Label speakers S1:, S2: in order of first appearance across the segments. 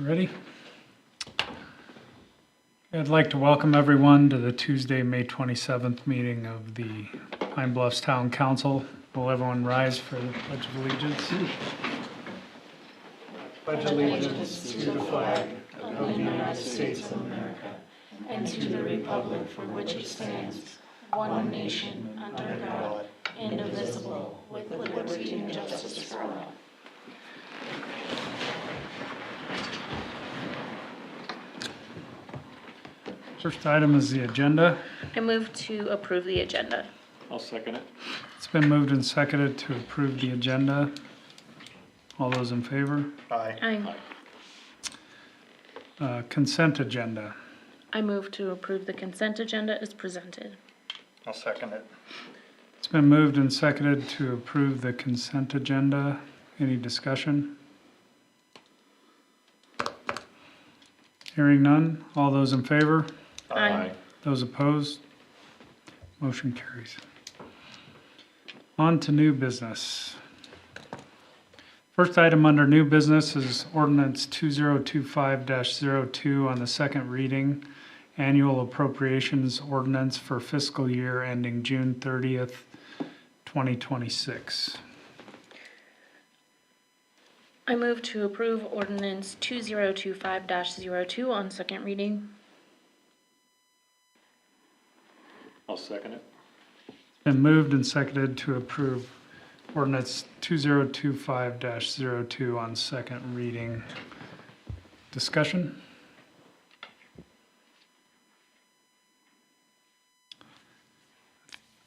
S1: Ready? I'd like to welcome everyone to the Tuesday, May 27th meeting of the Pine Bluffs Town Council. Will everyone rise for the Pledge of Allegiance? Pledge allegiance to the flag of the United States of America and to the republic for which it stands, one nation, under God, indivisible, with liberty and justice for all. First item is the agenda.
S2: I move to approve the agenda.
S3: I'll second it.
S1: It's been moved and seconded to approve the agenda. All those in favor?
S2: Aye.
S1: Consent agenda.
S2: I move to approve the consent agenda as presented.
S3: I'll second it.
S1: It's been moved and seconded to approve the consent agenda. Any discussion? Hearing none. All those in favor?
S2: Aye.
S1: Those opposed? Motion carries. On to new business. First item under new business is ordinance 2025-02 on the second reading. Annual appropriations ordinance for fiscal year ending June 30th, 2026.
S2: I move to approve ordinance 2025-02 on second reading.
S3: I'll second it.
S1: Been moved and seconded to approve ordinance 2025-02 on second reading. Discussion?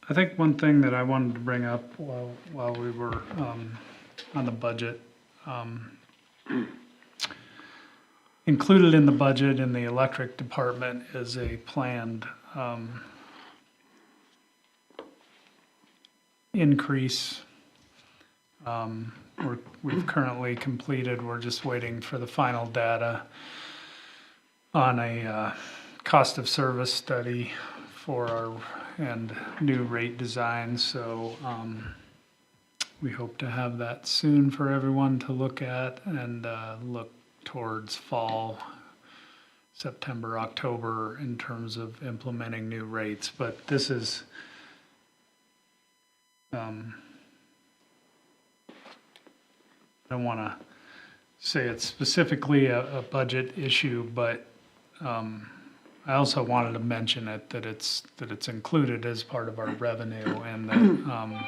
S1: I think one thing that I wanted to bring up while we were on the budget, included in the budget in the electric department is a planned increase. We've currently completed, we're just waiting for the final data on a cost of service study for our and new rate design. So we hope to have that soon for everyone to look at and look towards fall, September, October in terms of implementing new rates. But this is I don't want to say it's specifically a budget issue, but I also wanted to mention it, that it's included as part of our revenue, and that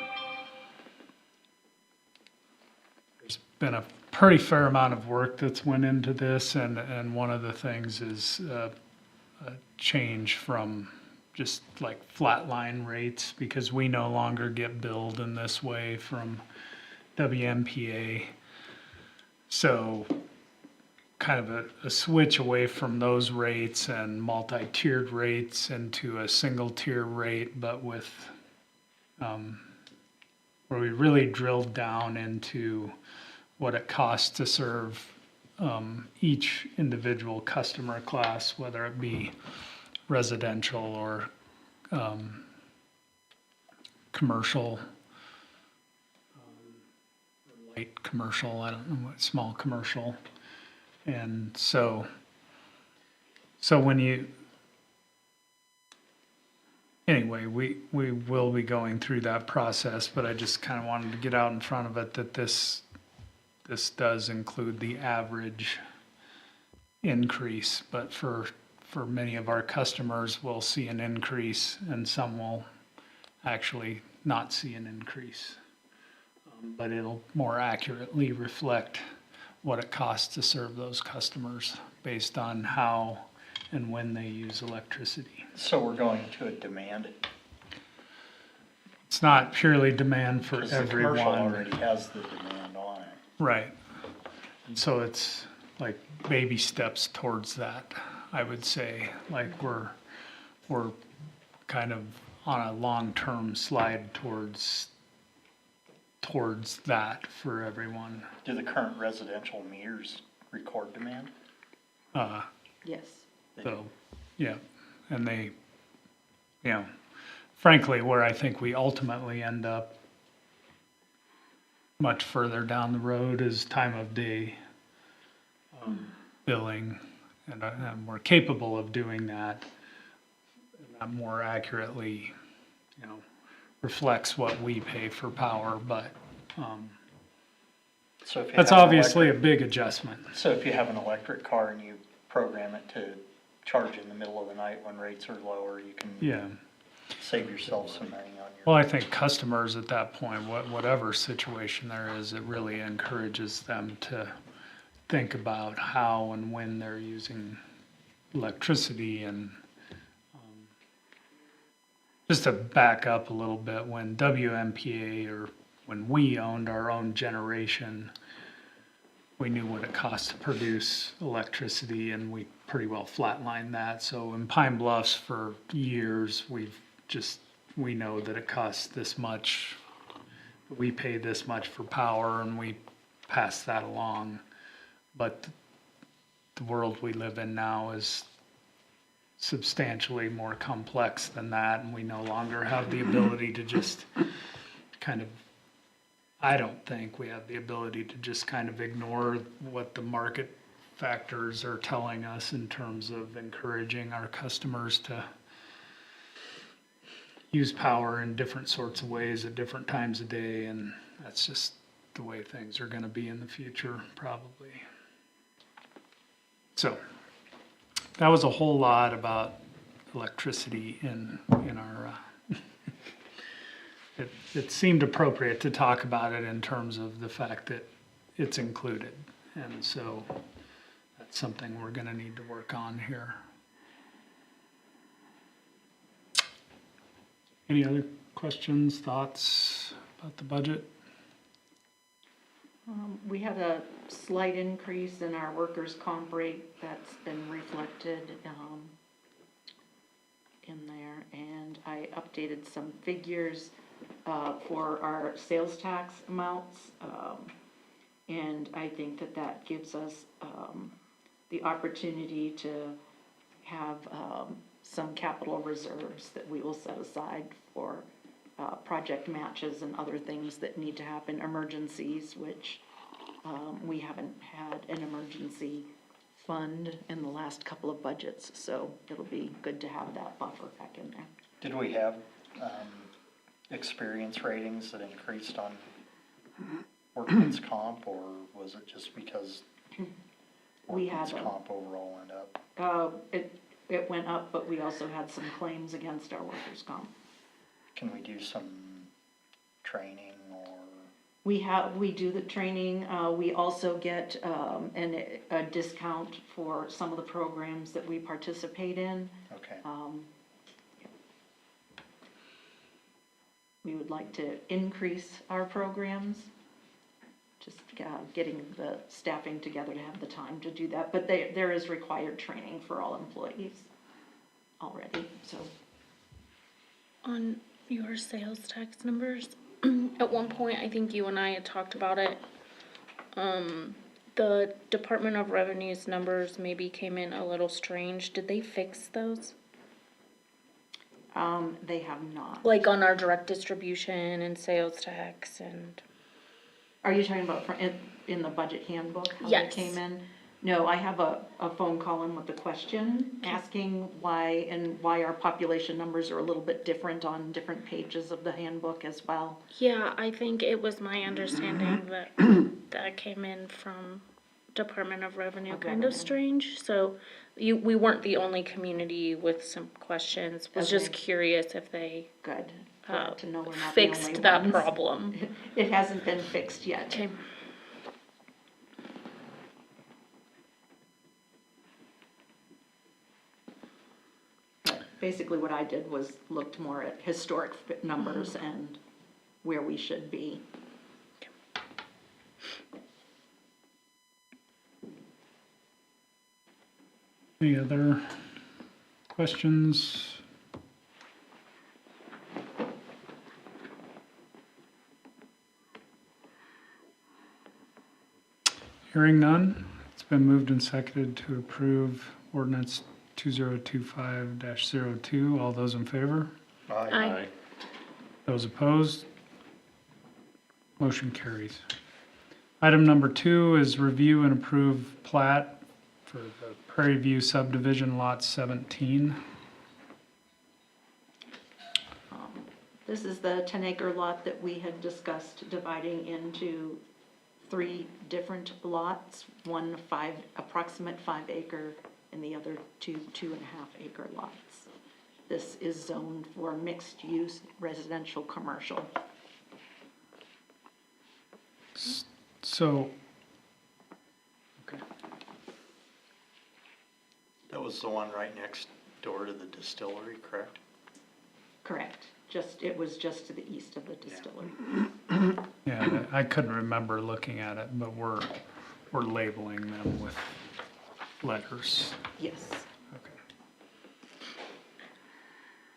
S1: there's been a pretty fair amount of work that's went into this, and one of the things is a change from just like flatline rates, because we no longer get billed in this way from WMPA. So kind of a switch away from those rates and multi-tiered rates into a single tier rate, but with where we really drilled down into what it costs to serve each individual customer class, whether it be residential or commercial, light commercial, I don't know what, small commercial. And so when you, anyway, we will be going through that process, but I just kind of wanted to get out in front of it that this does include the average increase, but for many of our customers, we'll see an increase and some will actually not see an increase. But it'll more accurately reflect what it costs to serve those customers based on how and when they use electricity.
S4: So we're going to a demand?
S1: It's not purely demand for
S4: Because the commercial
S1: everyone.
S4: already has the demand on it.
S1: Right. And so it's like baby steps towards that, I would say. Like we're kind of on a long-term slide towards that for everyone.
S4: Do the current residential meters record demand?
S2: Yes.
S1: So, yeah, and they, you know, frankly, where I think we ultimately end up much further down the road is time of day. billing, and we're capable of doing that. And that more accurately, reflects what we pay for power, but
S4: So if you
S1: that's
S4: have an
S1: obviously a
S4: electric-
S1: big adjustment.
S4: So if you have an electric car and you program it to charge in the middle of the night when rates are lower, you can
S1: Yeah.
S4: save yourself some money on your.
S1: Well, I think customers at that point, whatever situation there is, it really encourages them to think about how and when they're using electricity. And just to back up a little bit, when WMPA or when we owned our own generation, we knew what it cost to produce electricity, and we pretty well flatlined that. So in Pine Bluffs for years, we know that it costs this much, we pay this much for power, and we pass that along. But the world we live in now is substantially more complex than that, and we no longer have the ability to just I don't think we have the ability to just kind of ignore what the market factors are telling us in terms of encouraging our customers to use power in different sorts of ways at different times of day, and that's just the way things are gonna be in the future, probably. So, that was a whole lot about electricity in our, it seemed appropriate to talk about it in terms of the fact that it's included. And so that's something we're gonna need to work on here. Any other questions, thoughts about the budget?
S5: We had a slight increase in our workers' comp rate that's been reflected in there, and I updated some figures for our sales tax amounts, and I think that gives us the opportunity to have some capital reserves that we will set aside for project matches and other things that need to happen, emergencies, which we haven't had an emergency fund in the last couple of budgets, so it'll be good to have that buffer back in there.
S4: Did we have, experience ratings that increased on workman's comp, or was it just because
S5: We had
S4: workman's comp overall went up?
S5: it went up, but we also had some claims against our workers' comp.
S4: Can we do some training or?
S5: We do the training, we also get, a discount for some of the programs that we participate in.
S4: Okay,
S5: We would like to increase our programs, just getting the staffing together to have the time to do that. But there is required training for all employees already, so.
S2: On your sales tax numbers, at one point, I think you and I had talked about it. The Department of Revenue's numbers maybe came in a little strange. Did they fix those?
S5: They have not.
S2: Like on our direct distribution and sales tax and,
S5: Are you talking about in the budget handbook, how they
S2: Yes.
S5: came in? No, I have a phone call in with a question, asking why our population numbers are a little bit different on different pages of the handbook as well.
S2: yeah, I think it was my understanding that that came in from Department of Revenue,
S5: Of
S2: kind of
S5: Revenue.
S2: strange, so we weren't the only community with some questions, was just
S5: Okay.
S2: curious if they
S5: Good, glad to know we're not the only
S2: fixed that
S5: ones.
S2: problem.
S5: It hasn't been fixed yet.
S2: Okay.
S5: But basically what I did was looked more at historic numbers and where we should be.
S1: Any other questions? Hearing none, it's been moved and seconded to approve ordinance 2025-02. All those in favor?
S2: Aye.
S1: Those opposed? Motion carries. Item number 2 is review and approve plat for for the Prairie View subdivision lot 17.
S5: This is the 10-acre lot that we had discussed dividing into 3 different lots, one approximate 5-acre, and the other 2.5-acre lots. This is zoned for mixed-use residential commercial.
S1: So,
S4: That was the one right next door to the distillery, correct?
S5: Correct. It was just to the east of the distillery.
S1: yeah, I couldn't remember looking at it, but we're labeling them with letters.
S5: Yes.
S1: Okay.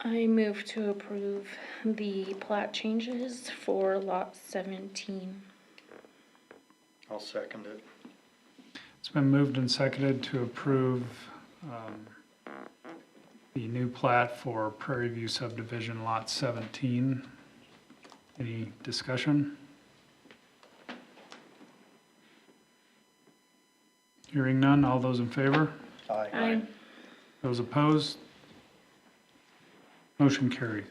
S2: I move to approve the plat changes for lot 17.
S4: I'll second it.
S1: It's been moved and seconded to approve the new plat for Prairie View subdivision lot 17. Any discussion? Hearing none, all those in favor?
S2: Aye.
S1: Those opposed? Motion carried.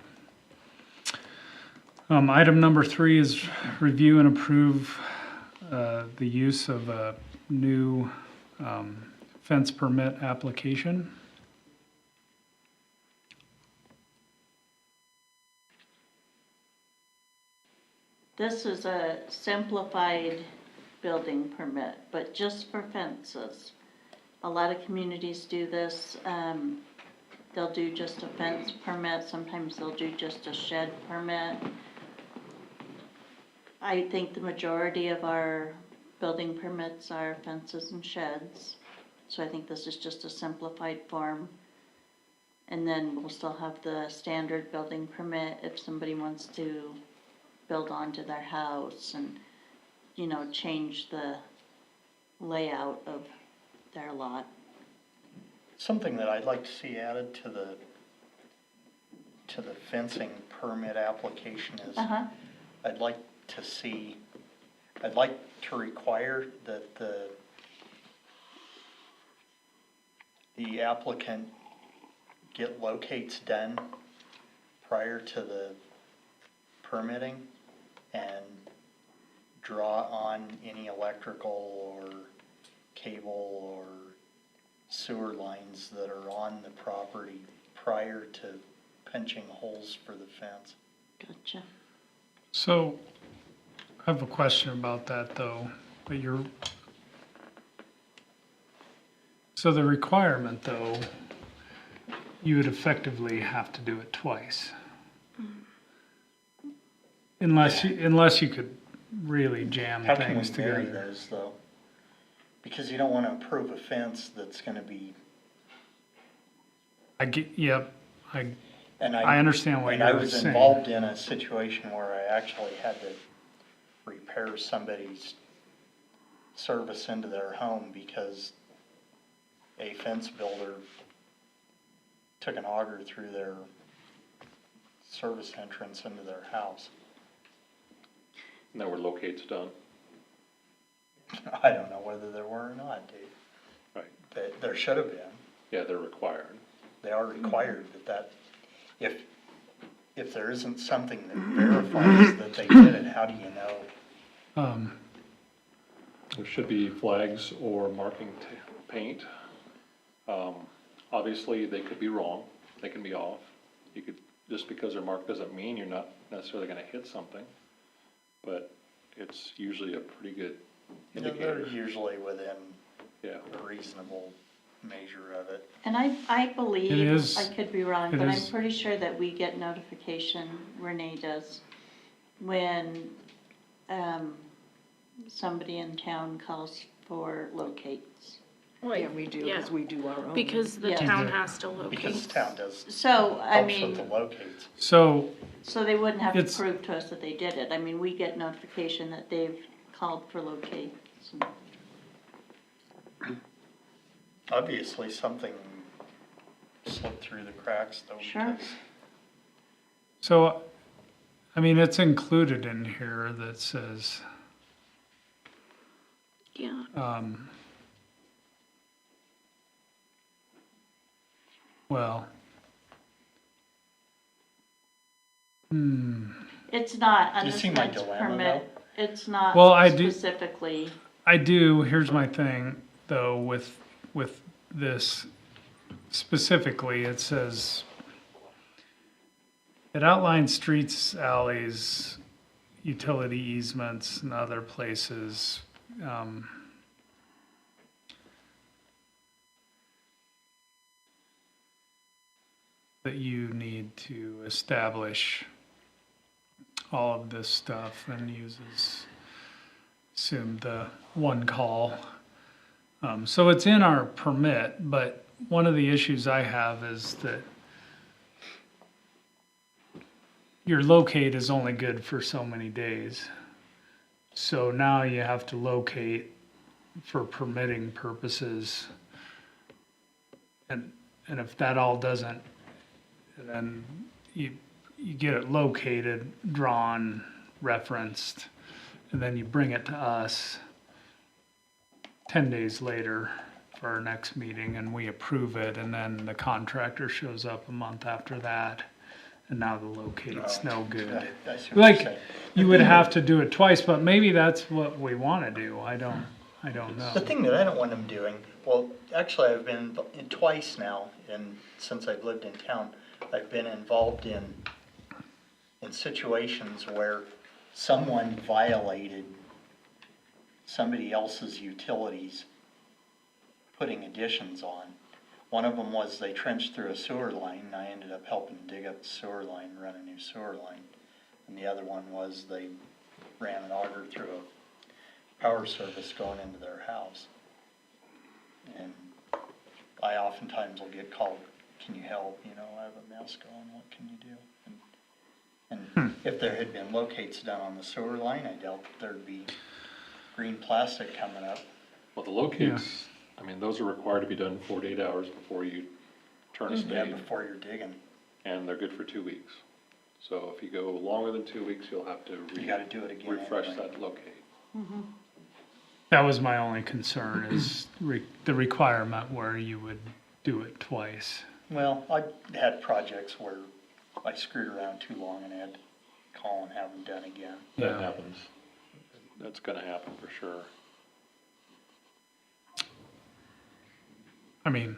S1: Item number 3 is review and approve the use of a new fence permit application.
S6: This is a simplified building permit, but just for fences. A lot of communities do this. They'll do just a fence permit, sometimes they'll do just a shed permit. I think the majority of our building permits are fences and sheds. So I think this is just a simplified form. And then we'll still have the standard building permit if somebody wants to build onto their house and, change the layout of their lot.
S4: Something that I'd like to see added to the fencing permit application is, I'd like to require that the applicant get locates done prior to the permitting and draw on any electrical or cable or sewer lines that are on the property prior to punching holes for the fence.
S6: Gotcha.
S1: So, I have a question about that though, but so the requirement though, you would effectively have to do it twice. Unless you could really jam
S4: How can we
S1: things
S4: vary
S1: together.
S4: those though? Because you don't want to approve a fence that's gonna be,
S1: I
S4: and
S1: I understand what
S4: and I
S1: you're
S4: was
S1: saying.
S4: involved in a situation where I actually had to repair somebody's service into their home because a fence builder took an auger through their service entrance into their house.
S3: And there were locates done.
S4: I don't know whether there were or not, Dave.
S3: Right.
S4: But there should have been.
S3: Yeah, they're required.
S4: They are required that if there isn't something that verifies that they did it, how do you know?
S3: There should be flags or marking paint. Obviously, they could be wrong. They can be off. Just because they're marked doesn't mean you're not necessarily gonna hit something. But it's usually a pretty good
S4: They're
S3: indicator.
S4: usually within
S3: Yeah.
S4: a reasonable measure of it.
S6: And I believe,
S1: It is-
S6: I could be wrong,
S1: it
S6: but I'm
S1: is-
S6: pretty sure that we get notification, Renee does, when, somebody in town calls for locates.
S5: Yeah, we do, because we do our own.
S2: Because the
S6: Yes.
S2: town has to
S4: Because
S2: locate.
S4: the town does,
S6: So, I
S4: helps with
S6: mean,
S4: the locates.
S1: So,
S6: so they wouldn't have to
S1: It's-
S6: prove to us that they did it. I mean, we get notification that they've called for locates.
S4: Obviously, something slipped through the cracks though.
S6: Sure.
S4: because
S1: so, I mean, it's included in here that says,
S2: Yeah.
S1: well,
S6: It's not on
S4: Do you
S6: this
S4: see my
S6: fence
S4: dilemma,
S6: permit, it's not
S1: Well, I do-
S6: specifically,
S1: I do, here's my thing, though, with this specifically, it says, it outlines streets, alleys, utility easements, and other places. That you need to establish all of this stuff and uses, assume the one call. So it's in our permit, but one of the issues I have is that your locate is only good for so many days. So now you have to locate for permitting purposes. And if that all doesn't, then you get it located, drawn, referenced, and then you bring it to us 10 days later for our next meeting, and we approve it, and then the contractor shows up a month after that, and now the locate's no good.
S4: I see what you're
S1: Like,
S4: saying.
S1: you would have to do it twice, but maybe that's what we wanna do, I don't know.
S4: The thing that I don't want them doing, well, actually, I've been in twice now, and since I've lived in town, I've been involved in situations where someone violated somebody else's utilities, putting additions on. One of them was they trenched through a sewer line, and I ended up helping dig up the sewer line, run a new sewer line. And the other one was they ran an auger through a power service going into their house. And I oftentimes will get called, can you help, I have a mess going, what can you do? And if there had been locates done on the sewer line, I doubt there'd be green plastic coming up.
S3: Well, the locates, I mean, those are required to be done 48 hours before you turn a
S4: Yeah,
S3: spade,
S4: before you're digging,
S3: and they're good for 2 weeks. So if you go longer than 2 weeks, you'll have to
S4: you gotta do it again
S3: refresh
S4: anyway.
S3: that locate.
S1: That was my only concern, is the requirement where you would do it twice.
S4: Well, I had projects where I screwed around too long and had to call and have them done again.
S3: That
S1: Yeah.
S3: happens. That's gonna happen for sure.
S1: I mean,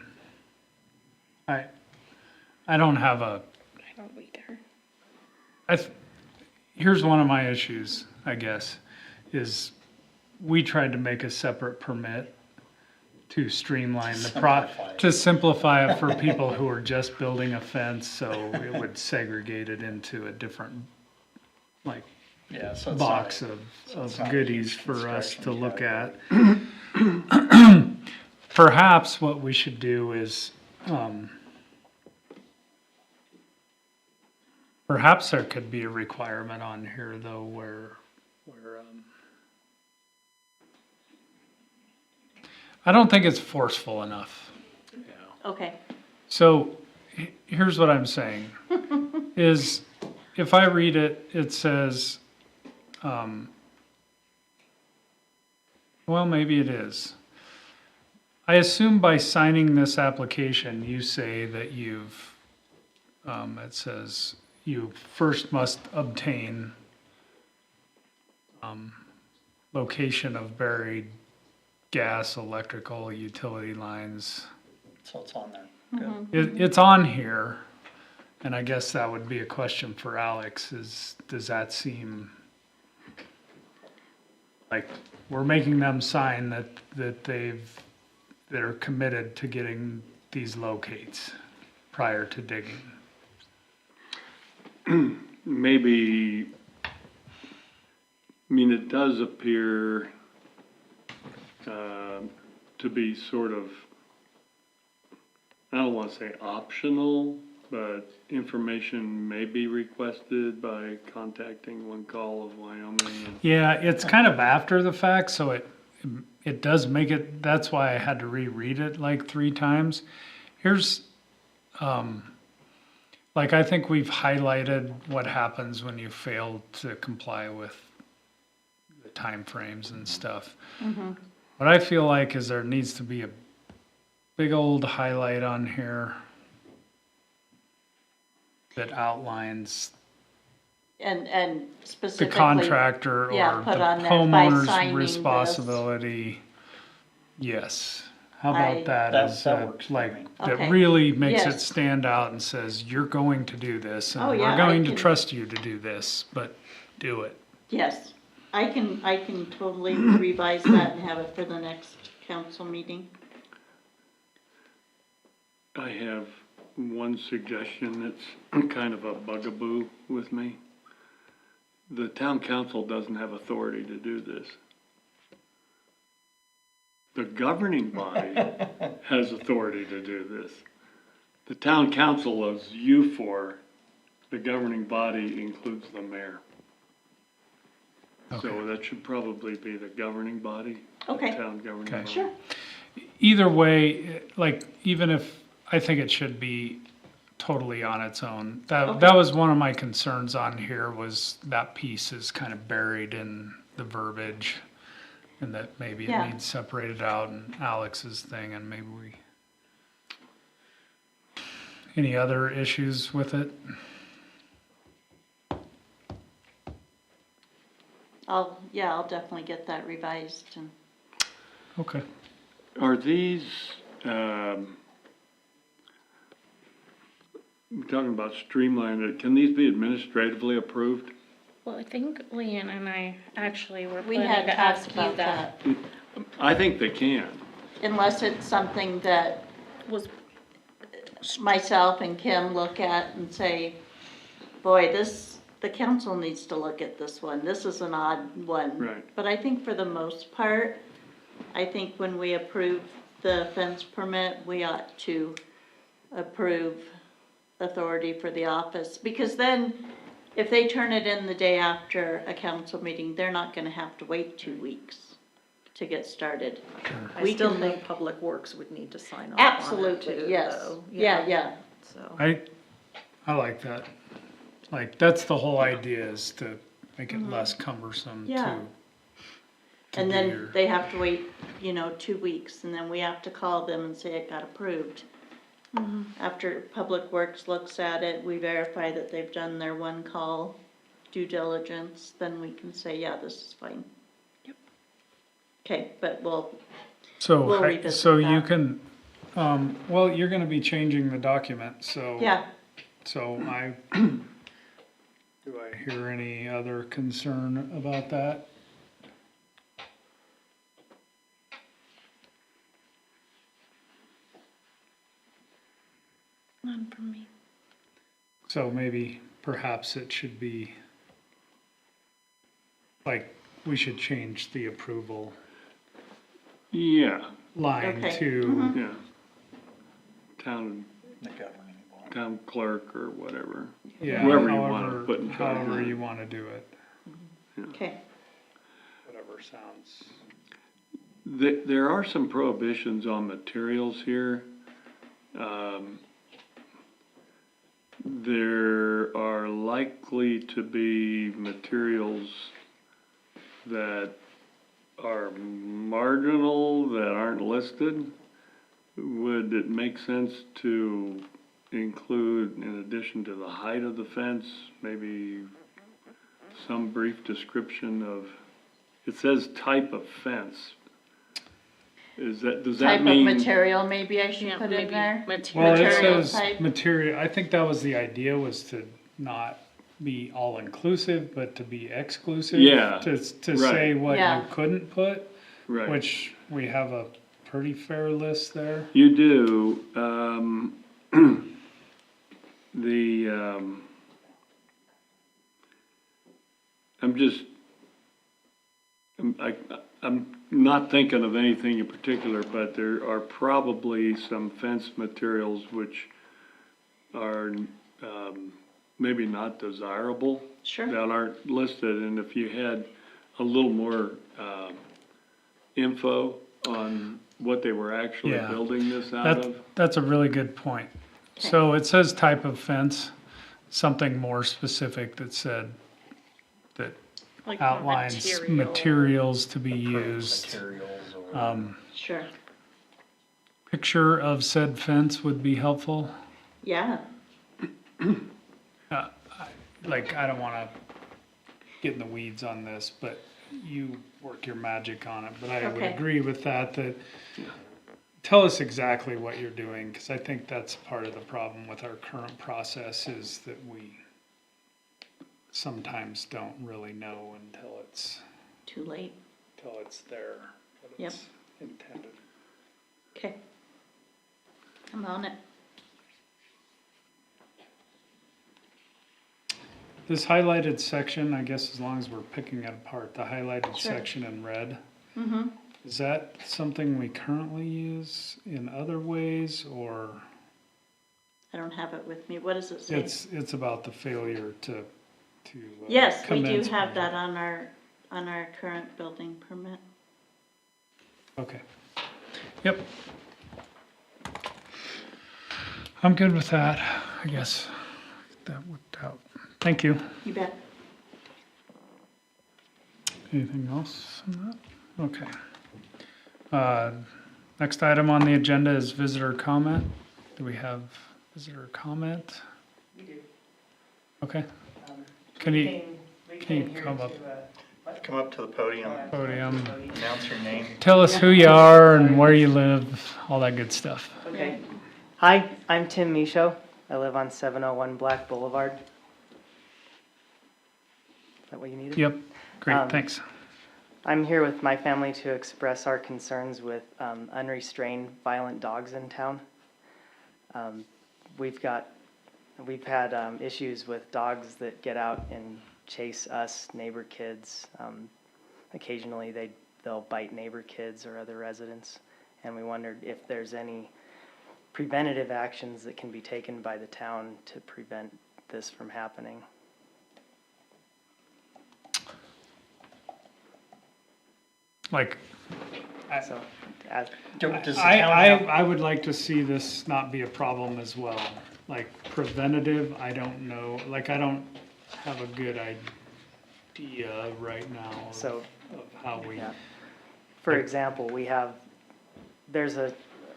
S1: I don't have a,
S2: I don't either.
S1: here's one of my issues, I guess, is we tried to make a separate permit to streamline the
S4: Simplify it.
S1: to simplify it for people who are just building a fence, so it would segregate it into a different, like,
S4: Yeah, so it's
S1: box
S4: not
S1: of
S4: not a
S1: goodies
S4: huge
S1: for us to
S4: construction
S1: look at.
S4: category.
S1: Perhaps what we should do is, perhaps there could be a requirement on here though where, I don't think it's forceful enough.
S3: Yeah.
S6: okay,
S1: So here's what I'm saying, is if I read it, it says, well, maybe it is. I assume by signing this application, you say that you've, it says, you first must obtain location of buried gas, electrical, utility lines.
S4: So it's on there. Good.
S1: It's on here, and I guess that would be a question for Alex, is, does that seem like we're making them sign that they're committed to getting these locates prior to digging?
S7: Maybe, I mean, it does appear to be sort of, I don't want to say optional, but information may be requested by contacting One Call of Wyoming.
S1: Yeah, it's kind of after the fact, so it does make it, that's why I had to reread it like 3 times. Here's, like, I think we've highlighted what happens when you fail to comply with the timeframes and stuff. What I feel like is there needs to be a big old highlight on here that outlines
S6: And
S1: the
S6: specifically.
S1: contractor
S6: yeah,
S1: or
S6: put
S1: the
S6: on there by signing
S1: homeowner's
S6: this.
S1: responsibility. Yes. How
S6: I-
S1: about that
S4: That-
S1: as,
S4: that works for
S1: like,
S4: me.
S1: that
S6: Okay.
S1: really makes it
S6: Yes.
S1: stand out and says, you're going to do this, and
S6: Oh, yeah,
S1: we're
S6: I
S1: going to
S6: can-
S1: trust you to do this, but do it.
S6: Yes, I can totally revise that and have it for the next council meeting.
S7: I have one suggestion that's kind of a bugaboo with me. The town council doesn't have authority to do this. The governing body has authority to do this. The town council is you for, the governing body includes the mayor. So that should probably be the governing body, the
S6: Okay.
S7: town governing
S1: Okay.
S7: body.
S6: Sure.
S1: Either way, like, even if, I think it should be totally on its own. That was one of my concerns on here, was that piece is kind of buried in the verbiage, and that maybe it
S6: Yeah.
S1: needs separated out in Alex's thing, and maybe we. Any other issues with it?
S6: I'll definitely get that revised and,
S1: Okay.
S7: Are these, we're talking about streamlined, can these be administratively approved?
S2: Well, I think Leanne and I actually were
S6: we
S2: planning
S6: had
S2: to
S6: talked
S2: ask you
S6: about
S2: that.
S6: that.
S7: I think they can.
S6: Unless it's something that
S2: Was,
S6: myself and Kim look at and say, boy, the council needs to look at this one, this is an odd one.
S7: Right.
S6: But I think for the most part, I think when we approve the fence permit, we ought to approve authority for the office. Because then, if they turn it in the day after a council meeting, they're not gonna have to wait 2 weeks to get started.
S8: I
S6: We
S8: still
S6: can
S8: think
S6: look-
S8: Public Works would need to sign off on it
S6: Absolutely,
S8: too,
S6: yes,
S8: though.
S6: yeah.
S8: So,
S1: I like that. Like, that's the whole idea, is to make it less cumbersome
S6: Mm-hmm. Yeah.
S1: to
S6: And
S1: do
S6: then
S1: your-
S6: they have to wait, 2 weeks, and then we have to call them and say it got approved. After Public Works looks at it, we verify that they've done their one call due diligence, then we can say, yeah, this is fine.
S2: Yep.
S6: Okay, but we'll
S1: So,
S6: revisit
S1: so you
S6: that.
S1: can, well, you're gonna be changing the document, so.
S6: yeah,
S1: So do I hear any other concern about that?
S2: none from me.
S1: So maybe, perhaps it should be, like, we should change the approval
S7: Yeah,
S1: line
S6: Okay.
S1: to,
S7: yeah. Town,
S4: The governing body.
S7: town clerk or whatever.
S1: yeah,
S7: Whoever you wanna
S1: however,
S7: put in charge.
S1: however you wanna do it,
S6: okay,
S1: whatever sounds.
S7: There are some prohibitions on materials here. There are likely to be materials that are marginal, that aren't listed. Would it make sense to include, in addition to the height of the fence, maybe some brief description of, it says type of fence. Does that
S6: type of
S7: mean?
S6: material maybe I should
S2: Yeah,
S6: put in
S2: maybe
S6: there?
S1: Well,
S2: material.
S1: it
S6: Material
S1: says
S6: type.
S1: material, I think that was the idea, was to not be all-inclusive, but to be exclusive.
S7: Yeah,
S1: To
S7: right.
S1: say what you
S6: Yeah.
S1: couldn't put,
S7: Right.
S1: which we have a pretty fair list there.
S7: You do, I'm not thinking of anything in particular, but there are probably some fence materials which are, maybe not desirable.
S6: Sure.
S7: That aren't listed, and if you had a little more, info on what they were actually
S1: Yeah.
S7: building this out of.
S1: That's a really good point. So it says type of fence, something more specific that said, that
S2: Like
S1: outlines materials to be used.
S4: Materials or.
S6: Sure,
S1: Picture of said fence would be helpful.
S6: yeah,
S1: like, I don't wanna get in the weeds on this, but you work your magic on it, but I would
S5: Okay.
S1: agree with that, tell us exactly what you're doing, cause I think that's part of the problem with our current process is that we sometimes don't really know until it's
S6: Too late.
S1: there, what
S6: Yep.
S1: it's intended.
S6: Okay. I'm on it.
S1: This highlighted section, I guess as long as we're picking it apart, the highlighted
S6: Sure.
S1: section in red,
S6: Mm-hmm.
S1: is that something we currently use in other ways, or
S6: I don't have it with me. What does it say?
S1: it's about the failure to
S6: Yes, we do
S1: commence
S6: have that
S1: project?
S6: on our current building permit.
S1: Okay. Yep. I'm good with that, I guess. That worked out. Thank you.
S6: You bet.
S1: Anything else on that? Okay. Next item on the agenda is visitor comment. Do we have visitor comment?
S9: We do.
S1: Okay,
S9: Um,
S1: can
S9: we
S1: you
S9: came here
S1: come up?
S9: what?
S4: Come up to the podium,
S1: Podium.
S4: announce your name.
S1: Tell us who you are and where you live, all that good stuff.
S9: Okay. Hi, I'm Tim Michaud. I live on 701 Black Boulevard. Is that what you needed?
S1: Yep, great,
S9: Um,
S1: thanks.
S9: I'm here with my family to express our concerns with unrestrained violent dogs in town. We've had issues with dogs that get out and chase us, neighbor kids. Occasionally they'll bite neighbor kids or other residents. And we wondered if there's any preventative actions that can be taken by the town to prevent this from happening.
S1: Like,
S9: So, as,
S4: Does the town have,
S1: I would like to see this not be a problem as well. Like preventative, I don't know, like I don't have a good idea right now
S9: so
S1: of how we.
S9: Yeah. For example, there's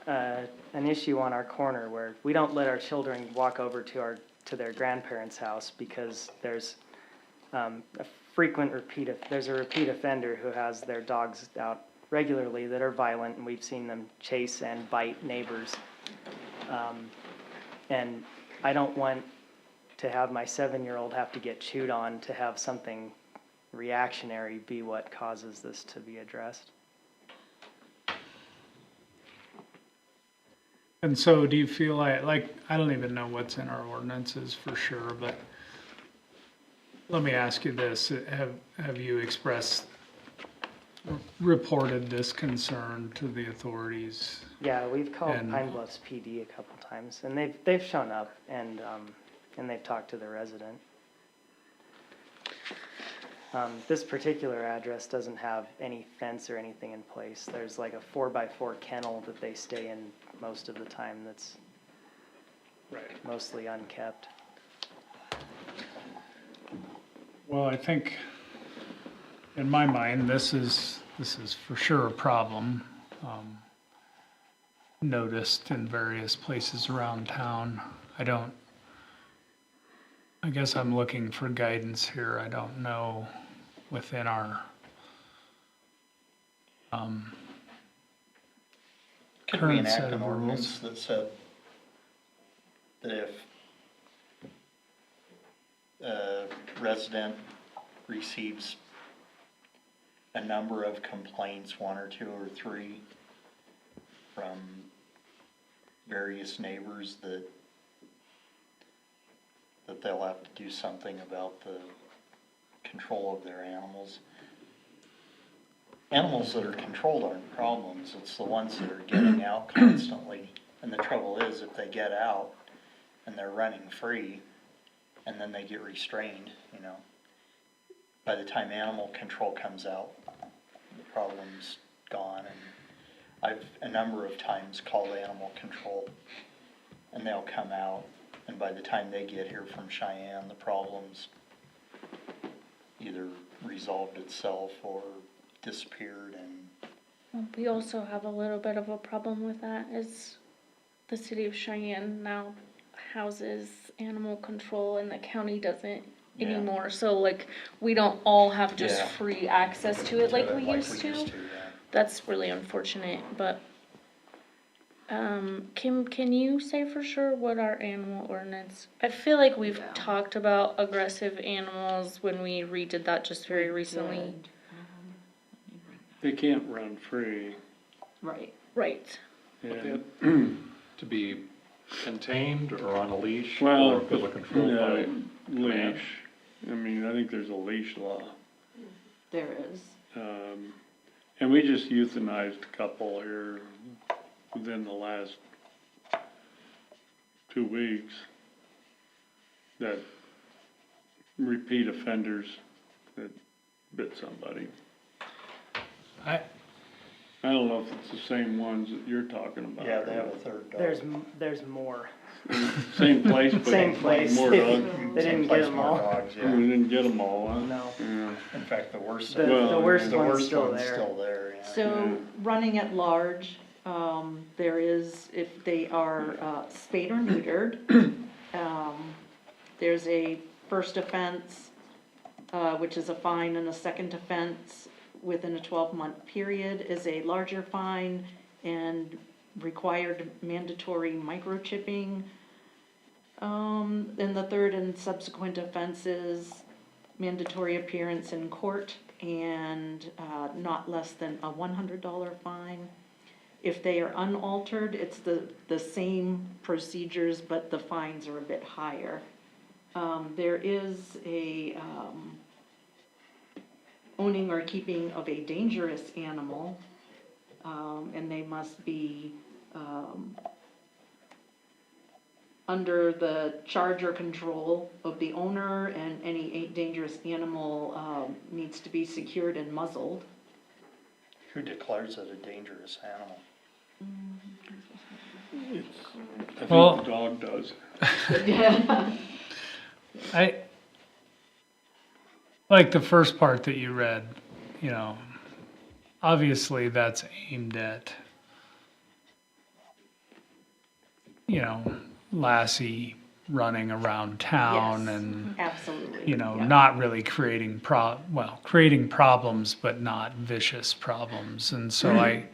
S9: an issue on our corner where we don't let our children walk over to their grandparents' house because there's a there's a repeat offender who has their dogs out regularly that are violent, and we've seen them chase and bite neighbors. And I don't want to have my 7-year-old have to get chewed on to have something reactionary be what causes this to be addressed.
S1: And so do you feel like, I don't even know what's in our ordinances for sure, but let me ask you this, have you reported this concern to the authorities?
S9: Yeah, we've called
S1: And-
S9: Pine Bluffs PD a couple times, and they've shown up and they've talked to the resident. This particular address doesn't have any fence or anything in place. There's like a 4x4 kennel that they stay in most of the time that's
S1: Right.
S9: mostly unkept.
S1: Well, I think, in my mind, this is for sure a problem, noticed in various places around town. I guess I'm looking for guidance here. I don't know within our,
S4: could we
S1: current
S4: enact
S1: set
S4: an
S1: of
S4: ordinance
S1: rules.
S4: that said that if a resident receives a number of complaints, 1 or 2 or 3, from various neighbors, that they'll have to do something about the control of their animals? Animals that are controlled aren't problems, it's the ones that are getting out constantly. And the trouble is, if they get out and they're running free, and then they get restrained, by the time animal control comes out, the problem's gone. And I've a number of times called animal control, and they'll come out, and by the time they get here from Cheyenne, the problem's either resolved itself or disappeared. And
S2: We also have a little bit of a problem with that, is the city of Cheyenne now houses animal control and the county doesn't
S4: Yeah.
S2: anymore, so like, we don't all have just
S4: Yeah.
S2: free access to it like we
S4: Like
S2: used to.
S4: yeah.
S2: That's really unfortunate, but, Kim, can you say for sure what our animal ordinance? I feel like we've
S8: Yeah.
S2: talked about aggressive animals when we redid that just very recently.
S5: Good.
S7: They can't run free.
S5: Right.
S2: Right.
S7: And,
S3: To be contained or on a leash
S7: well,
S3: or be controlled by command.
S7: leash. I mean, I think there's a leash law.
S5: There is.
S7: And we just euthanized a couple here within the last 2 weeks. That repeat offenders that bit somebody.
S1: I,
S7: I don't know if it's the same ones that you're talking about.
S4: Yeah, they have a third dog.
S9: There's more.
S7: Same place, but
S9: Same place.
S7: more
S9: They
S7: dogs.
S9: didn't
S4: Same
S9: get
S4: place,
S9: them
S4: more
S9: all.
S4: dogs,
S7: We
S4: yeah.
S7: didn't get them all, huh?
S9: No.
S7: Yeah.
S4: In fact, the worst,
S9: The,
S7: Well,
S9: the worst
S4: the
S9: one's
S4: worst
S9: still
S4: one's
S9: there.
S4: still there, yeah.
S5: So, running at large, there is, if they are, spayed or neutered, there's a first offense, which is a fine, and a second offense within a 12-month period is a larger fine and required mandatory microchipping. And the third and subsequent offenses, mandatory appearance in court and, not less than a $100 fine. If they are unaltered, it's the same procedures, but the fines are a bit higher. There is a, owning or keeping of a dangerous animal, and they must be, under the charge or control of the owner, and any dangerous animal, needs to be secured and muzzled.
S4: Who declares it a dangerous animal?
S7: I think
S1: Well-
S7: the dog does.
S1: I, like the first part that you read, you know, obviously that's aimed at, you know, Lassie running around town
S5: Yes,
S1: and,
S5: absolutely.
S1: you know,
S5: yeah.
S1: not really creating creating problems, but not vicious problems. And so I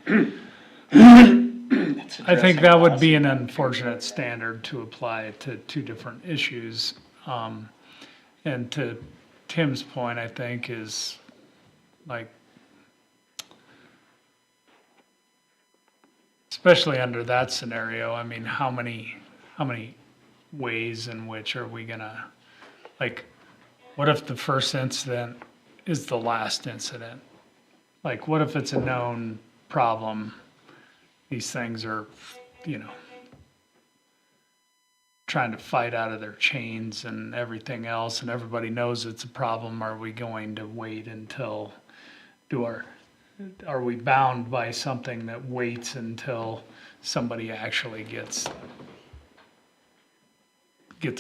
S1: think that would be an unfortunate standard to apply to two different issues. And to Tim's point, I think is like, especially under that scenario, I mean, how many ways in which are we gonna, like, what if the first incident is the last incident? Like, what if it's a known problem? These things are, you know, trying to fight out of their chains and everything else, and everybody knows it's a problem. Are we going to wait until, are we bound by something that waits until somebody actually gets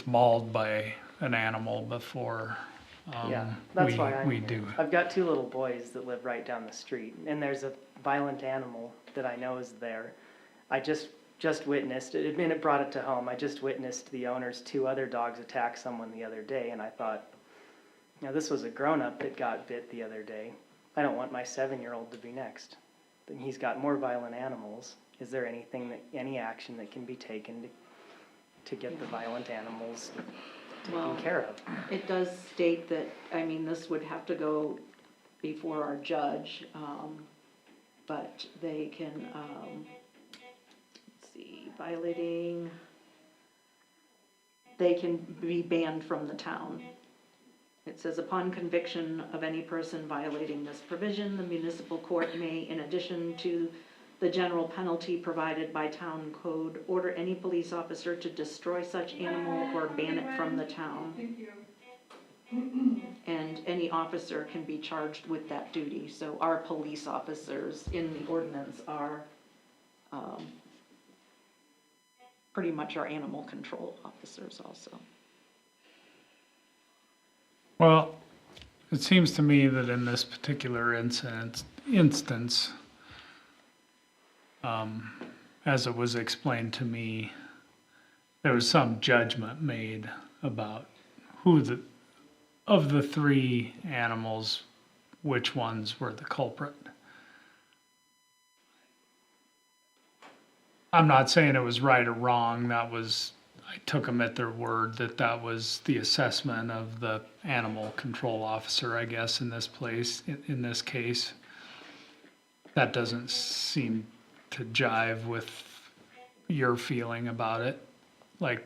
S1: mauled by an animal before
S9: Yeah, that's
S1: we,
S9: why I'm
S1: we
S9: here.
S1: do?
S9: I've got two little boys that live right down the street, and there's a violent animal that I know is there. I just witnessed it. I mean, it brought it to home. I just witnessed the owner's two other dogs attack someone the other day, and I thought, you know, this was a grown-up that got bit the other day. I don't want my 7-year-old to be next. And he's got more violent animals. Is there any action that can be taken to get the violent animals
S5: Well,
S9: taken care of?
S5: it does state that, I mean, this would have to go before our judge, but they can, let's see, they can be banned from the town. It says, upon conviction of any person violating this provision, the municipal court may, in addition to the general penalty provided by town code, order any police officer to destroy such animal or ban it from the town. And any officer can be charged with that duty. So our police officers in the ordinance are, pretty much our animal control officers also.
S1: Well, it seems to me that in this particular instance, as it was explained to me, there was some judgment made about who of the three animals, which ones were the culprit? I'm not saying it was right or wrong, that was, I took them at their word that that was the assessment of the animal control officer, I guess, in this place, in this case. That doesn't seem to jive with your feeling about it, like,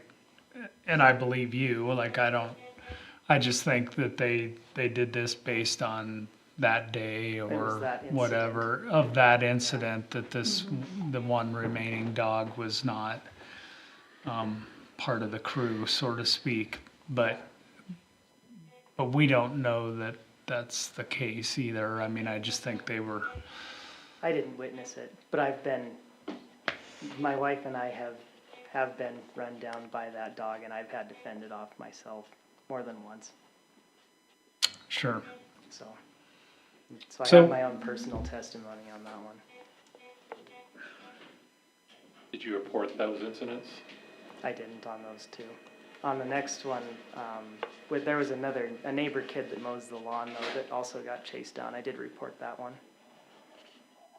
S1: and I believe you, like, I just think that they did this based on that day
S9: was
S1: or
S9: that incident.
S1: whatever, of that incident, that this, the one remaining dog was not, part of the crew, so to speak, but we don't know that that's the case either. I mean, I just think they were,
S9: I didn't witness it, but my wife and I have been run down by that dog, and I've had to fend it off myself more than once,
S1: sure.
S9: so. So I
S1: So-
S9: have my own personal testimony on that one.
S3: Did you report those incidents?
S9: I didn't on those two. On the next one, there was a neighbor kid that mows the lawn though that also got chased down. I did report that one.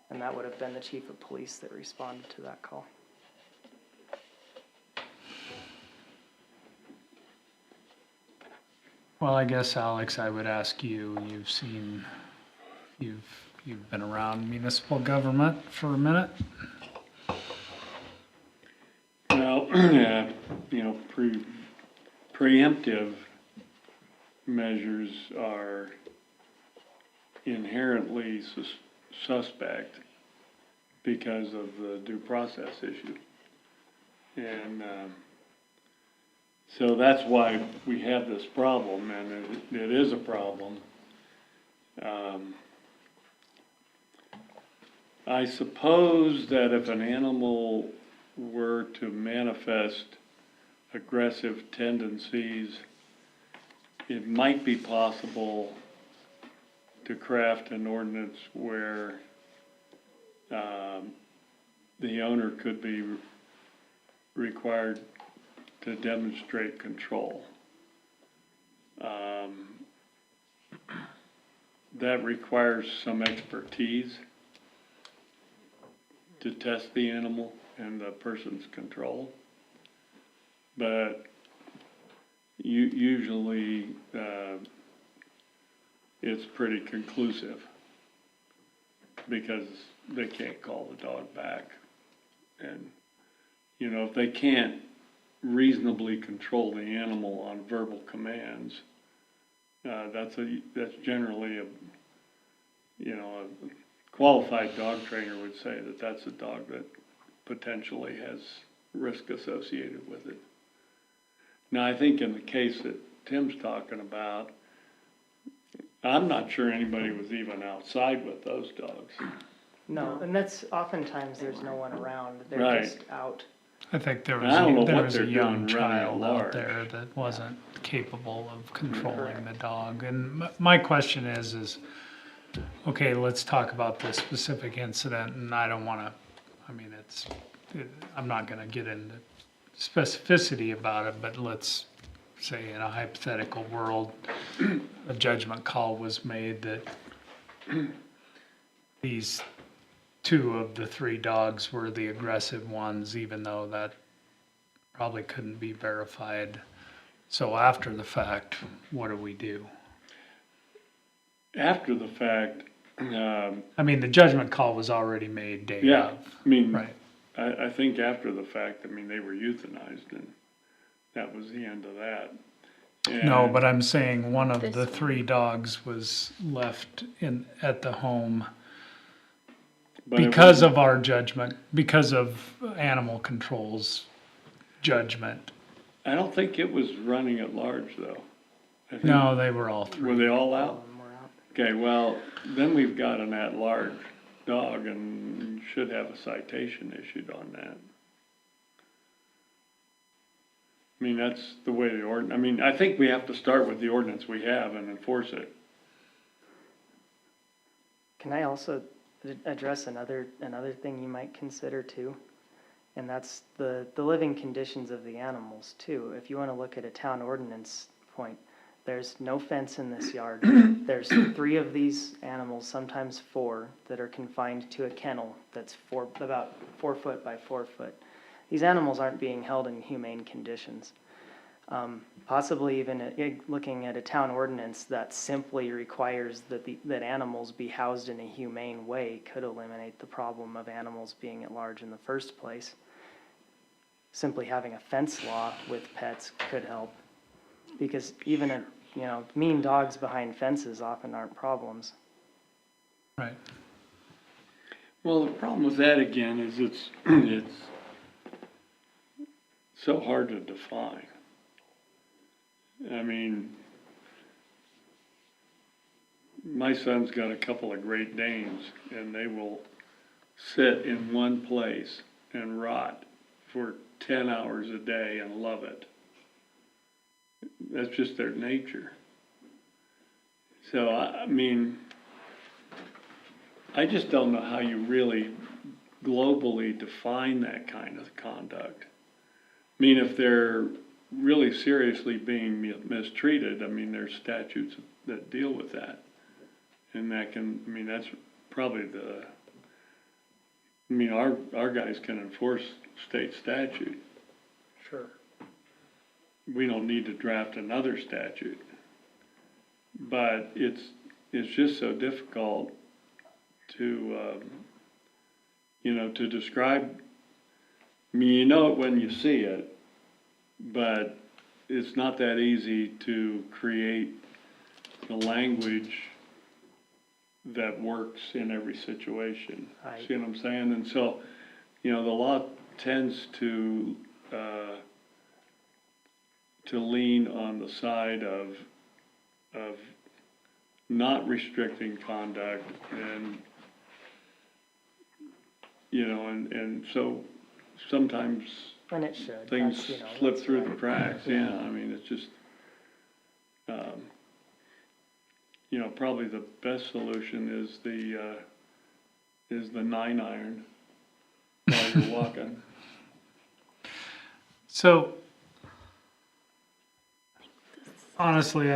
S9: And that would have been the chief of police that responded to that call.
S1: Well, I guess, Alex, I would ask you, you've been around municipal government for a minute.
S7: Well, yeah, preemptive measures are inherently suspect because of the due process issue. And, so that's why we have this problem, and it is a problem. I suppose that if an animal were to manifest aggressive tendencies, it might be possible to craft an ordinance where the owner could be required to demonstrate control. That requires some expertise to test the animal and the person's control. But usually it's pretty conclusive because they can't call the dog back. And, if they can't reasonably control the animal on verbal commands, that's generally a qualified dog trainer would say that that's a dog that potentially has risk associated with it. Now, I think in the case that Tim's talking about, I'm not sure anybody was even outside with those dogs.
S9: No, and that's oftentimes there's no one around. They're
S7: Right.
S9: just out.
S1: I think there
S7: I don't know what
S1: was a
S7: they're
S1: young
S7: doing running at
S1: child
S7: large.
S1: out there that wasn't capable of controlling the dog. And my question is, okay, let's talk about this specific incident, and I don't wanna, I'm not gonna get into specificity about it, but let's say in a hypothetical world, a judgment call was made that these two of the three dogs were the aggressive ones, even though that probably couldn't be verified. So after the fact, what do we do?
S7: After the fact,
S1: The judgment call was already made day
S7: yeah,
S1: of,
S7: I mean,
S1: right?
S7: I think after the fact, they were euthanized, and that was the end of that.
S1: No,
S7: And-
S1: but I'm saying one of
S2: This
S1: the
S2: one.
S1: three dogs was left at the home
S7: but it
S1: because
S7: wasn't-
S1: of our judgment, because of animal control's judgment.
S7: I don't think it was running at large, though. I think-
S1: No, they were all
S7: Were
S1: three.
S7: they all
S9: All
S7: out?
S9: of them were out.
S7: Okay, well, then we've got an at-large dog and should have a citation issued on that. That's the way the I think we have to start with the ordinance we have and enforce it.
S9: Can I also address another thing you might consider too? And that's the living conditions of the animals too. If you want to look at a town ordinance point, there's no fence in this yard. There's 3 of these animals, sometimes 4, that are confined to a kennel that's about 4 foot by 4 foot. These animals aren't being held in humane conditions. Possibly even looking at a town ordinance that simply requires that animals be housed in a humane way could eliminate the problem of animals being at large in the first place. Simply having a fence law with pets could help. Because even mean dogs behind fences often aren't problems.
S1: Right.
S7: Well, the problem with that again is it's so hard to define. I mean, my son's got a couple of Great Danes, and they will sit in one place and rot for 10 hours a day and love it. That's just their nature. So, I mean, I just don't know how you really globally define that kind of conduct. I mean, if they're really seriously being mistreated, I mean, there's statutes that deal with that. And that's probably our guys can enforce state statute.
S9: Sure.
S7: We don't need to draft another statute. But it's just so difficult to, to describe. I mean, you know it when you see it, but it's not that easy to create the language that works in every situation.
S9: Right.
S7: See what I'm saying? And so, the law tends to lean on the side of not restricting conduct and, and so sometimes
S9: And it should.
S7: things
S9: That's,
S7: slip
S9: that's
S7: through
S9: right.
S7: the cracks, yeah, I mean, it's just, probably the best solution is the 9-iron while you're walking.
S1: So, honestly,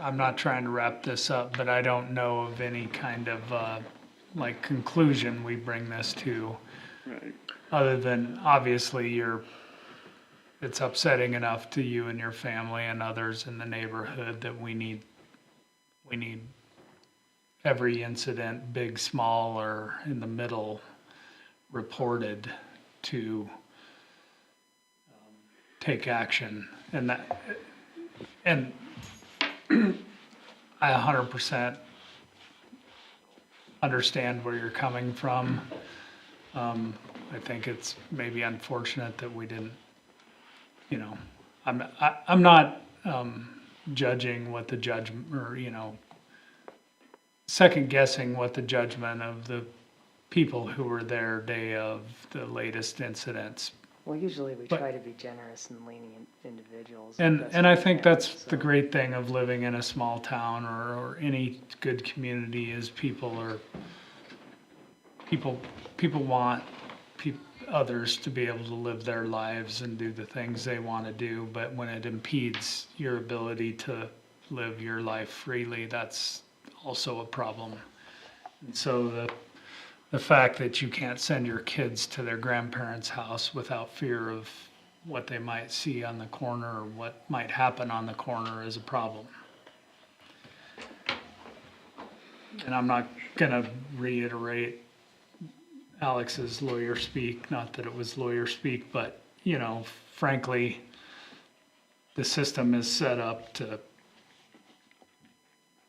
S1: I'm not trying to wrap this up, but I don't know of any kind of, conclusion we bring this to,
S7: Right.
S1: other than obviously it's upsetting enough to you and your family and others in the neighborhood that we need every incident, big, small, or in the middle, reported to take action. And I 100% understand where you're coming from. I think it's maybe unfortunate that we didn't, I'm not judging what the judge, or, second guessing what the judgment of the people who were there day of the latest incidents.
S9: Well, usually we
S1: But-
S9: try to be generous and lenient individuals.
S1: And
S9: That's
S1: and I
S9: what we
S1: think
S9: can,
S1: that's the
S9: so.
S1: great thing of living in a small town or any good community is people want others to be able to live their lives and do the things they want to do, but when it impedes your ability to live your life freely, that's also a problem. And so the fact that you can't send your kids to their grandparents' house without fear of what they might see on the corner or what might happen on the corner is a problem. And I'm not gonna reiterate Alex's lawyer speak, not that it was lawyer speak, but, frankly, the system is set up to,